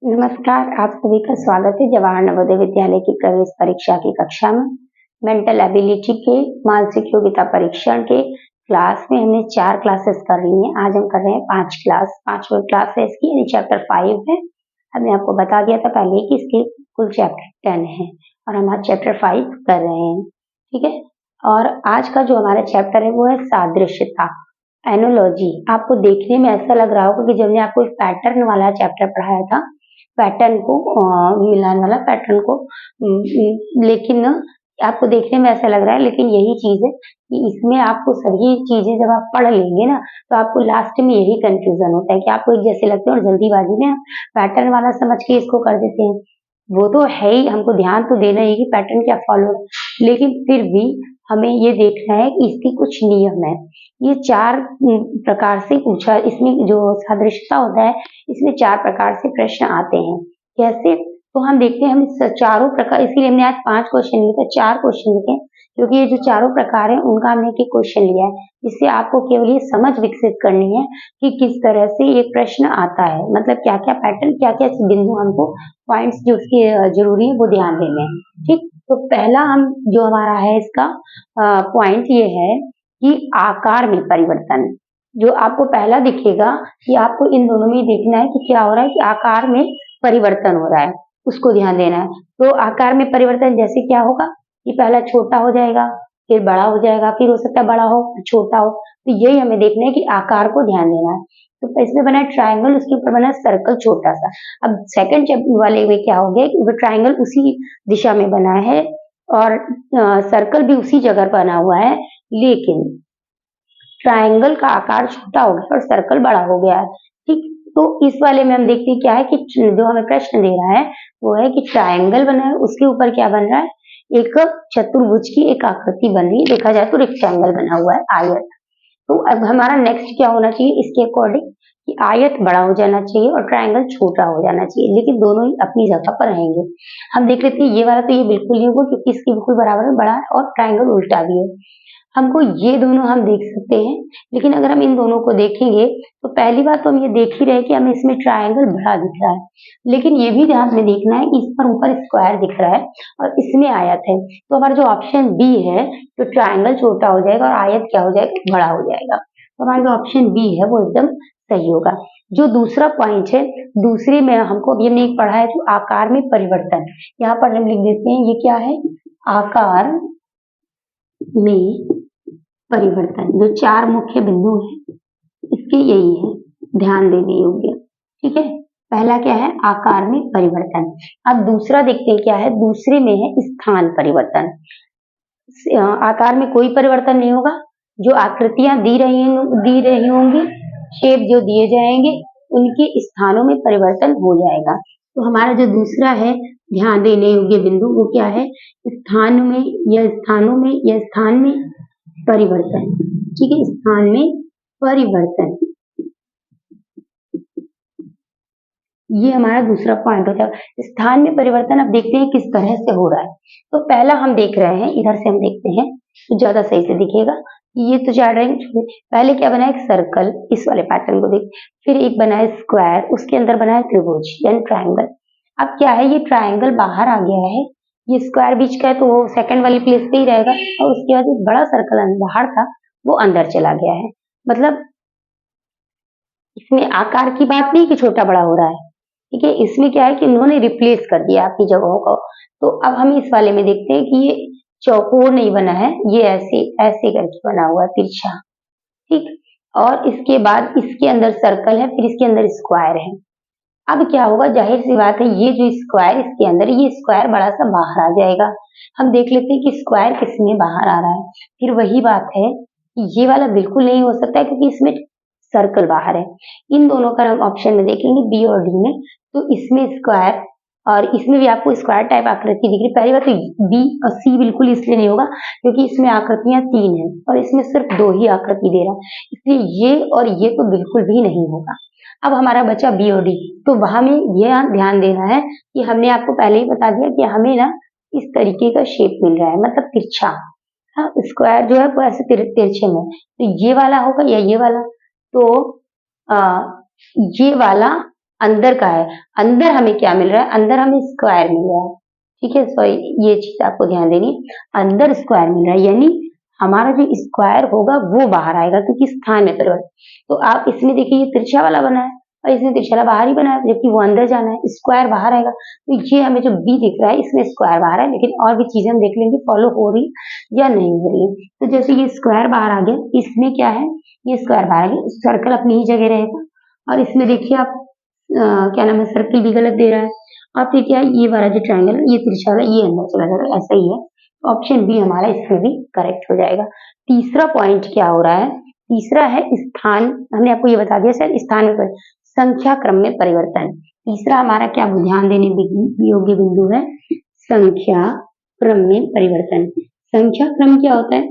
नमस्कार, आप सभी का स्वागत है जवाहर नवोदय विद्यालय की प्रवेश परीक्षा की कक्षा में। मेंटल एबिलिटी के मानसिक योग्यता परीक्षण के क्लास में हमने 4 क्लासेस कर ली हैं। आज हम कर रहे हैं 5 क्लास, 5वीं क्लास है इसकी, यानी चैप्टर 5 है। हमने आपको बता दिया था पहले कि इसके कुल चैप्टर 10 है और हम आज चैप्टर 5 कर रहे हैं, ठीक है। और आज का जो हमारा चैप्टर है वो है सादृश्यता, एनोलॉजी। आपको देखने में ऐसा लग रहा होगा कि जब हमने आपको एक पैटर्न वाला चैप्टर पढ़ाया था, पैटर्न को मिलान वाला पैटर्न को लेकिन ना आपको देखने में ऐसा लग रहा है, लेकिन यही चीज है कि इसमें आपको सभी चीजें जब आप पढ़ लेंगे ना तो आपको लास्ट में यही कंफ्यूजन होता है कि आपको एक जैसे लगते हैं और जल्दीबाजी में आप पैटर्न वाला समझ के इसको कर देते हैं। वो तो है ही, हमको ध्यान तो देना ही कि पैटर्न क्या फॉलो, लेकिन फिर भी हमें ये देखना है कि इसकी कुछ नियम है। ये 4 प्रकार से पूछा, इसमें जो सादृश्यता होता है इसमें 4 प्रकार से प्रश्न आते हैं। कैसे? तो हम देखते हैं, हम चारों प्रकार, इसीलिए हमने आज 5 क्वेश्चन लिए थे, 4 क्वेश्चन लिखे, क्योंकि ये जो चारों प्रकार है उनका हमने एक क्वेश्चन लिया है। इससे आपको केवल ये समझ विकसित करनी है कि किस तरह से ये प्रश्न आता है, मतलब क्या क्या पैटर्न, क्या क्या बिंदु हमको पॉइंट्स जो उसके जरूरी है वो ध्यान देने हैं, ठीक। तो पहला हम जो हमारा है इसका पॉइंट ये है कि आकार में परिवर्तन। जो आपको पहला दिखेगा कि आपको इन दोनों में देखना है कि क्या हो रहा है, कि आकार में परिवर्तन हो रहा है, उसको ध्यान देना है। तो आकार में परिवर्तन जैसे क्या होगा कि पहला छोटा हो जाएगा, फिर बड़ा हो जाएगा, फिर हो सकता है बड़ा हो फिर छोटा हो। तो यही हमें देखना है कि आकार को ध्यान देना है। तो इसमें बना है ट्रायंगल, उसके ऊपर बना है सर्कल छोटा सा। अब सेकंड वाले में क्या हो गया कि वो ट्रायंगल उसी दिशा में बना है और सर्कल भी उसी जगह बना हुआ है, लेकिन ट्रायंगल का आकार छोटा हो गया और सर्कल बड़ा हो गया है, ठीक। तो इस वाले में हम देखते हैं क्या है कि जो हमें प्रश्न दे रहा है वो है कि ट्रायंगल बना है, उसके ऊपर क्या बन रहा है, एक चतुर्भुज की एक आकृति बन रही है, देखा जाए तो रेक्टेंगल बना हुआ है, आयत। तो अब हमारा नेक्स्ट क्या होना चाहिए इसके अकॉर्डिंग कि आयत बड़ा हो जाना चाहिए और ट्रायंगल छोटा हो जाना चाहिए, लेकिन दोनों ही अपनी जगह पर रहेंगे। हम देख लेते हैं ये वाला, तो ये बिल्कुल नहीं होगा क्योंकि इसकी बिल्कुल बराबर में बड़ा है और ट्रायंगल उल्टा भी है। हमको ये दोनों हम देख सकते हैं, लेकिन अगर हम इन दोनों को देखेंगे तो पहली बात तो हम ये देख ही रहे हैं कि हमें इसमें ट्रायंगल बड़ा दिख रहा है, लेकिन ये भी ध्यान में देखना है कि इस पर ऊपर स्क्वायर दिख रहा है और इसमें आयत है। तो हमारा जो ऑप्शन बी है, तो ट्रायंगल छोटा हो जाएगा और आयत क्या हो जाएगा, बड़ा हो जाएगा। तो हमारा जो ऑप्शन बी है वो एकदम सही होगा। जो दूसरा पॉइंट है, दूसरे में हमको अभी हमने एक पढ़ा है जो आकार में परिवर्तन, यहाँ पर हम लिख देते हैं ये क्या है, आकार में परिवर्तन। जो 4 मुख्य बिंदु हैं इसके यही है, ध्यान देने योग्य, ठीक है। पहला क्या है, आकार में परिवर्तन। अब दूसरा देखते हैं क्या है, दूसरे में है स्थान परिवर्तन। आकार में कोई परिवर्तन नहीं होगा, जो आकृतियां दी रही होंगी, शेप जो दिए जाएंगे उनके स्थानों में परिवर्तन हो जाएगा। तो हमारा जो दूसरा है ध्यान देने योग्य बिंदु वो क्या है, स्थान में या स्थानों में या स्थान में परिवर्तन, ठीक है, स्थान में परिवर्तन, ये हमारा दूसरा पॉइंट हो जाएगा। स्थान में परिवर्तन अब देखते हैं किस तरह से हो रहा है। तो पहला हम देख रहे हैं, इधर से हम देखते हैं तो ज्यादा सही से दिखेगा। ये तो जा रहे हैं, पहले क्या बना है, एक सर्कल, इस वाले पैटर्न को देख, फिर एक बना है स्क्वायर, उसके अंदर बना है त्रिभुज यानी ट्रायंगल। अब क्या है, ये ट्रायंगल बाहर आ गया है, ये स्क्वायर बीच का है तो वो सेकंड वाली प्लेस पे ही रहेगा, और उसके बाद एक बड़ा सर्कल बाहर था वो अंदर चला गया है। मतलब इसमें आकार की बात नहीं कि छोटा बड़ा हो रहा है, ठीक है, इसमें क्या है कि उन्होंने रिप्लेस कर दिया अपनी जगहों को। तो अब हम इस वाले में देखते हैं कि ये चौकोर नहीं बना है, ये ऐसे ऐसे करके बना हुआ है तिरछा, ठीक। और इसके बाद इसके अंदर सर्कल है, फिर इसके अंदर स्क्वायर है। अब क्या होगा, जाहिर सी बात है ये जो स्क्वायर इसके अंदर, ये स्क्वायर बड़ा सा बाहर आ जाएगा। हम देख लेते हैं कि स्क्वायर किसमें बाहर आ रहा है। फिर वही बात है कि ये वाला बिल्कुल नहीं हो सकता है क्योंकि इसमें सर्कल बाहर है। इन दोनों का हम ऑप्शन में देखेंगे बी और डी में, तो इसमें स्क्वायर और इसमें भी आपको स्क्वायर टाइप आकृति दिख रही। पहली बात तो बी और सी बिल्कुल इसलिए नहीं होगा क्योंकि इसमें आकृतियां 3 हैं और इसमें सिर्फ 2 ही आकृति दे रहा है, इसलिए ये और ये तो बिल्कुल भी नहीं होगा। अब हमारा बचा बी और डी, तो वहां में ये ध्यान देना है कि हमने आपको पहले ही बता दिया कि हमें ना इस तरीके का शेप मिल रहा है, मतलब तिरछा, हाँ, स्क्वायर जो है वो ऐसे तिरछे में, तो ये वाला होगा या ये वाला, तो ये वाला अंदर का है, अंदर हमें क्या मिल रहा है, अंदर हमें स्क्वायर मिल रहा है, ठीक है। सो ये चीज आपको ध्यान देनी है, अंदर स्क्वायर मिल रहा है, यानी हमारा जो स्क्वायर होगा वो बाहर आएगा क्योंकि स्थान में परिवर्तन। तो आप इसमें देखिए ये तिरछा वाला बना है और इसमें तिरछा वाला बाहर ही बना है, जबकि वो अंदर जाना है, स्क्वायर बाहर आएगा। तो ये हमें जो बी दिख रहा है इसमें स्क्वायर बाहर है, लेकिन और भी चीजें हम देख लेंगे फॉलो हो रही या नहीं हो रही है। तो जैसे ये स्क्वायर बाहर आ गया, इसमें क्या है, ये स्क्वायर बाहर आ गया, सर्कल अपनी ही जगह रहेगा। और इसमें देखिए आप क्या नाम है, सर्कल भी गलत दे रहा है। और फिर क्या है, ये वाला जो ट्रायंगल है ये तिरछा वाला ये अंदर चला जाएगा, ऐसा ही है। ऑप्शन बी हमारा इसमें भी करेक्ट हो जाएगा। तीसरा पॉइंट क्या हो रहा है, तीसरा है स्थान, हमने आपको ये बता दिया सर, स्थान में संख्या क्रम में परिवर्तन। तीसरा हमारा क्या ध्यान देने योग्य बिंदु है, संख्या क्रम में परिवर्तन। संख्या क्रम क्या होता है,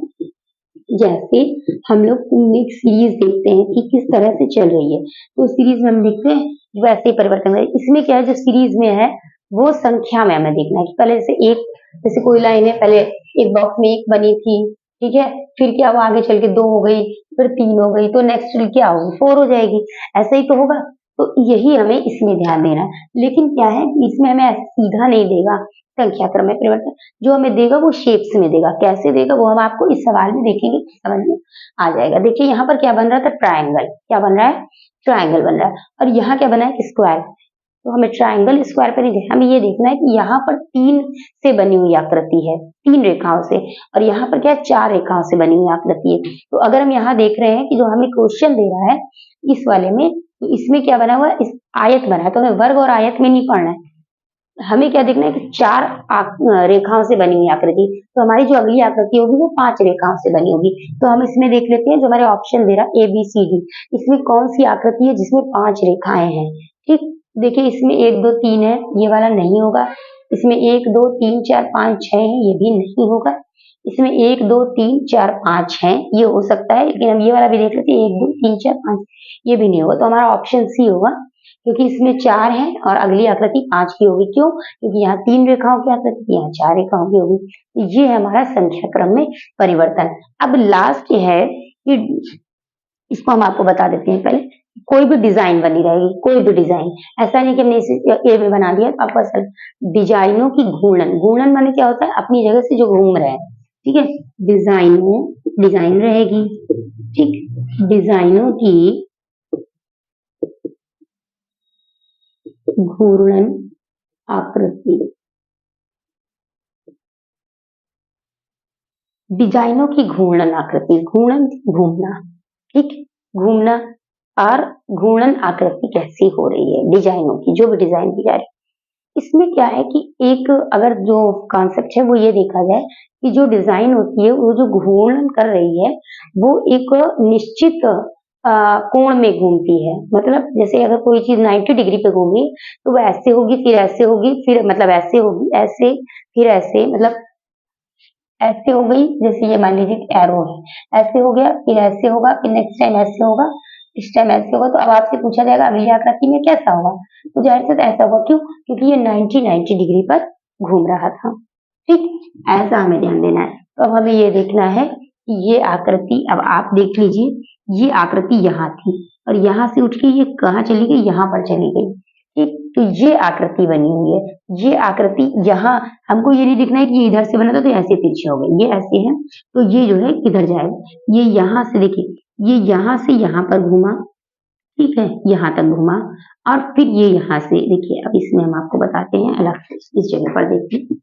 जैसे हम लोग एक सीरीज देखते हैं कि किस तरह से चल रही है, तो सीरीज में हम देखते हैं वैसे ही परिवर्तन है। इसमें क्या है, जो सीरीज में है वो संख्या में हमें देखना है कि पहले जैसे कोई लाइन है, पहले एक बॉक्स में एक बनी थी, ठीक है, फिर क्या वो आगे चल के 2 हो गई, फिर 3 हो गई, तो नेक्स्ट क्या होगी 4 हो जाएगी, ऐसा ही तो होगा। तो यही हमें इसमें ध्यान देना है। लेकिन क्या है, इसमें हमें सीधा नहीं देगा संख्या क्रम में परिवर्तन, जो हमें देगा वो शेप्स में देगा। कैसे देगा वो हम आपको इस सवाल में देखेंगे, समझ में आ जाएगा। देखिए यहाँ पर क्या बन रहा था, ट्रायंगल, क्या बन रहा है, ट्रायंगल बन रहा है। और यहाँ क्या बना है, स्क्वायर। तो हमें ट्रायंगल स्क्वायर पर नहीं देखना, हमें ये देखना है कि यहाँ पर 3 से बनी हुई आकृति है, 3 रेखाओं से, और यहाँ पर क्या है, 4 रेखाओं से बनी हुई आकृति है। तो अगर हम यहाँ देख रहे हैं कि जो हमें क्वेश्चन दे रहा है इस वाले में, तो इसमें क्या बना हुआ है, इस आयत बना है, तो हमें वर्ग और आयत में नहीं पढ़ना है, हमें क्या देखना है कि 4 रेखाओं से बनी हुई आकृति। तो हमारी जो अगली आकृति होगी वो 5 रेखाओं से बनी होगी। तो हम इसमें देख लेते हैं, जो हमारे ऑप्शन दे रहा है ABCD, इसमें कौन सी आकृति है जिसमें 5 रेखाएं हैं, ठीक। देखिए इसमें 1 2 3 है, ये वाला नहीं होगा। इसमें 1 2 3 4 5 6 है, ये भी नहीं होगा। इसमें 1 2 3 4 5 है, ये हो सकता है, लेकिन हम ये वाला भी देख लेते हैं, 1 2 3 4 5, ये भी नहीं होगा। तो हमारा ऑप्शन सी होगा, क्योंकि इसमें 4 है और अगली आकृति 5 की होगी। क्यों, क्योंकि यहाँ 3 रेखाओं की आकृति, यहाँ 4 रेखाओं की होगी। तो ये है हमारा संख्या क्रम में परिवर्तन। अब लास्ट है कि इसको हम आपको बता देते हैं, पहले कोई भी डिजाइन बनी रहेगी, कोई भी डिजाइन, ऐसा नहीं कि हमने इसे ए में बना दिया। तो आपको असल डिजाइनों की घूर्णन, घूर्णन माने क्या होता है, अपनी जगह से जो घूम रहे हैं, ठीक है। डिजाइन रहेगी, ठीक, डिजाइनों की घूर्णन आकृति, डिजाइनों की घूर्णन आकृति, घूर्णन घूमना, ठीक, घूमना। और घूर्णन आकृति कैसी हो रही है डिजाइनों की, जो भी डिजाइन की जा रही है। इसमें क्या है कि एक अगर जो कॉन्सेप्ट है वो ये देखा जाए कि जो डिजाइन होती है वो जो घूर्णन कर रही है वो एक निश्चित कोण में घूमती है। मतलब जैसे अगर कोई चीज 90 डिग्री पे घूम रही है तो वो ऐसे होगी, फिर ऐसे होगी, फिर मतलब ऐसे होगी, ऐसे, फिर ऐसे, मतलब ऐसे हो गई। जैसे ये मान लीजिए एरो है, ऐसे हो गया, फिर ऐसे होगा, फिर नेक्स्ट टाइम ऐसे होगा, इस टाइम ऐसे होगा। तो अब आपसे पूछा जाएगा अगली आकृति में कैसा होगा, तो जाहिर से ऐसा होगा। क्यों, क्योंकि ये 90 डिग्री पर घूम रहा था, ठीक, ऐसा हमें ध्यान देना है। तो अब हमें ये देखना है कि ये आकृति, अब आप देख लीजिए, ये आकृति यहाँ थी और यहाँ से उठ के ये कहाँ चली गई, यहाँ पर चली गई, ठीक। तो ये आकृति बनी हुई है, ये आकृति यहाँ, हमको ये नहीं दिखना है कि ये इधर से बना था तो ऐसे तिरछे हो गए, ये ऐसे है तो ये जो है इधर जाएगा। ये यहाँ से देखिए, ये यहाँ से यहाँ पर घूमा, ठीक है, यहाँ तक घूमा, और फिर ये यहाँ से देखिए। अब इसमें हम आपको बताते हैं अलग से, इस जगह पर देखिए,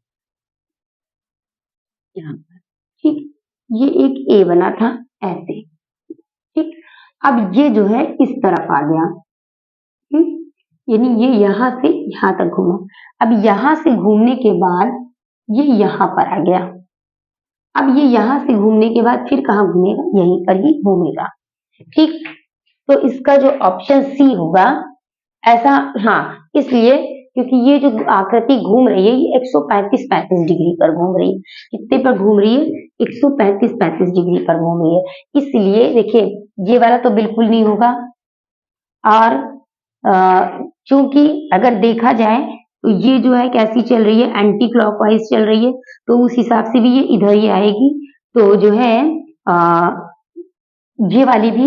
यहाँ पर, ठीक, ये एक ए बना था ऐसे, ठीक। अब ये जो है इस तरफ आ गया, ठीक, यानी ये यहाँ से यहाँ तक घूमा। अब यहाँ से घूमने के बाद ये यहाँ पर आ गया। अब ये यहाँ से घूमने के बाद फिर कहाँ घूमेगा, यहीं पर ही घूमेगा, ठीक। तो इसका जो ऑप्शन सी होगा ऐसा, हाँ, इसलिए क्योंकि ये जो आकृति घूम रही है ये 135 डिग्री पर घूम रही है। कितने पर घूम रही है, 135 डिग्री पर घूम रही है। इसलिए देखिए ये वाला तो बिल्कुल नहीं होगा। और क्योंकि अगर देखा जाए तो ये जो है कैसी चल रही है, एंटी क्लॉकवाइज चल रही है, तो उस हिसाब से भी ये इधर ही आएगी। तो जो है ये वाली भी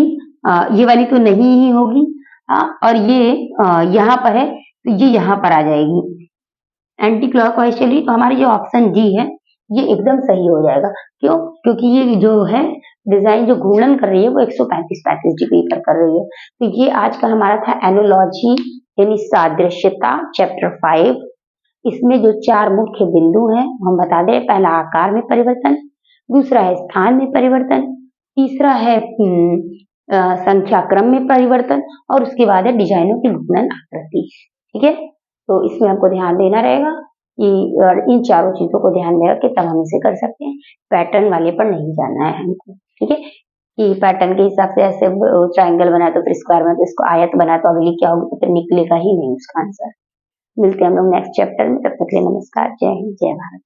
ये वाली तो नहीं ही होगी। हाँ, और ये यहाँ पर है तो ये यहाँ पर आ जाएगी। एंटी क्लॉकवाइज चल रही तो हमारी जो ऑप्शन डी है ये एकदम सही हो जाएगा। क्यों? क्योंकि ये जो है डिजाइन जो घूर्णन कर रही है वो 135 डिग्री पर कर रही है। तो ये आज का हमारा था एनोलॉजी यानी सादृश्यता चैप्टर 5। इसमें जो 4 मुख्य बिंदु हैं हम बता दें। पहला आकार में परिवर्तन, दूसरा है स्थान में परिवर्तन, तीसरा है संख्या क्रम में परिवर्तन और उसके बाद है डिजाइनों की घूर्णन आकृति। ठीक है, तो इसमें हमको ध्यान देना रहेगा कि इन चारों चीजों को ध्यान में रख के तब हम इसे कर सकते हैं। पैटर्न वाले पर नहीं जाना है हमको। ठीक है, कि पैटर्न के हिसाब से ऐसे ट्रायंगल बना तो फिर स्क्वायर बना तो इसको आयत बना तो अगली क्या होगी तो फिर निकलेगा ही नहीं उसका आंसर। मिलते हैं हम लोग नेक्स्ट चैप्टर में, तब तक के लिए नमस्कार, जय हिंद, जय भारत।